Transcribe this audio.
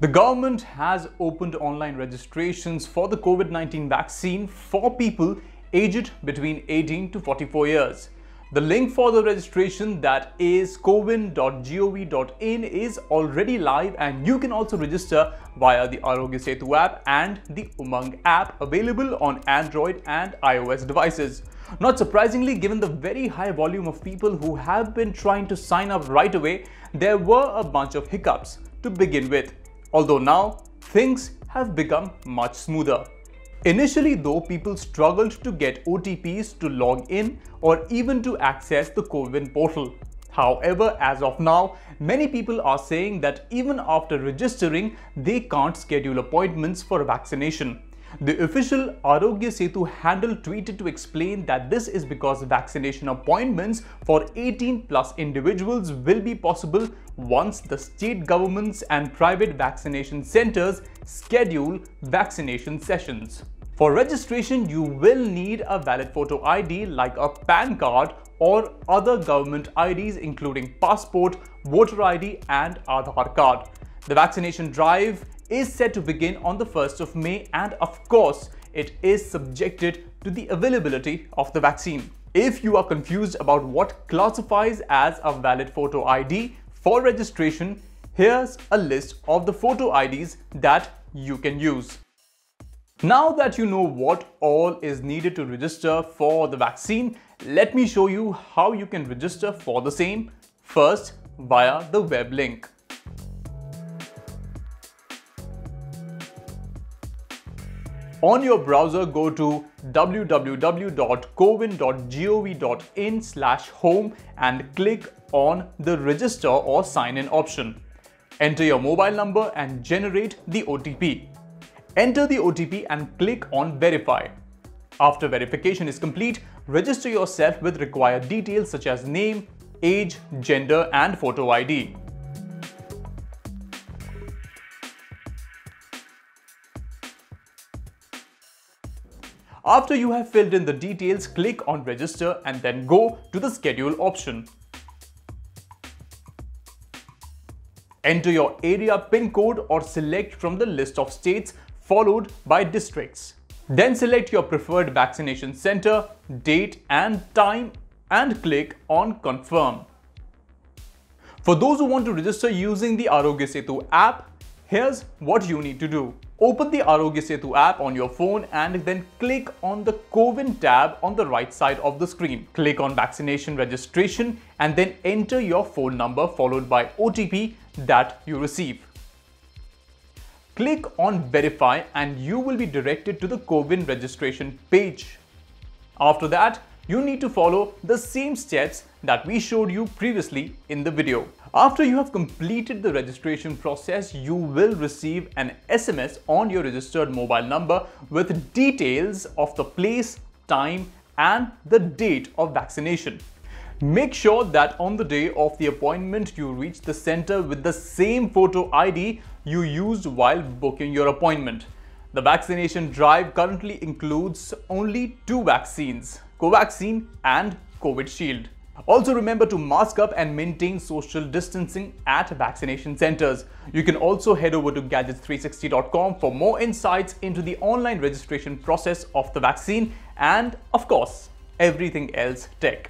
The government has opened online registrations for the COVID-19 vaccine for people aged between 18 to 44 years. The link for the registration, that is cowin.gov.in, is already live, and you can also register via the Aarogya Setu app and the Umang app, available on Android and iOS devices. Not surprisingly, given the very high volume of people who have been trying to sign up right away, there were a bunch of hiccups to begin with. Although now, things have become much smoother. Initially though, people struggled to get OTPs to log in or even to access the Cowin portal. However, as of now, many people are saying that even after registering, they can't schedule appointments for a vaccination. The official Aarogya Setu handle tweeted to explain that this is because vaccination appointments for 18+ individuals will be possible once the state governments and private vaccination centers schedule vaccination sessions. For registration, you will need a valid photo ID like a PAN card or other government IDs including passport, voter ID and Aadhaar card. The vaccination drive is set to begin on the 1st of May, and of course, it is subjected to the availability of the vaccine. If you are confused about what classifies as a valid photo ID for registration, here's a list of the photo IDs that you can use. Now that you know what all is needed to register for the vaccine, let me show you how you can register for the same, first via the web link. On your browser, go to www.cowin.gov.in/home and click on the register or sign in option. Enter your mobile number and generate the OTP. Enter the OTP and click on verify. After verification is complete, register yourself with required details such as name, age, gender and photo ID. After you have filled in the details, click on register and then go to the schedule option. Enter your area PIN code or select from the list of states followed by districts. Then select your preferred vaccination center, date and time and click on confirm. For those who want to register using the Aarogya Setu app, here's what you need to do. Open the Aarogya Setu app on your phone and then click on the Cowin tab on the right side of the screen. Click on vaccination registration and then enter your phone number followed by OTP that you receive. Click on verify and you will be directed to the Cowin registration page. After that, you need to follow the same steps that we showed you previously in the video. After you have completed the registration process, you will receive an SMS on your registered mobile number with details of the place, time and the date of vaccination. Make sure that on the day of the appointment, you reach the center with the same photo ID you used while booking your appointment. The vaccination drive currently includes only 2 vaccines, Covaxin and Covishield. Also remember to mask up and maintain social distancing at vaccination centers. You can also head over to gadgets360.com for more insights into the online registration process of the vaccine and, of course, everything else tech.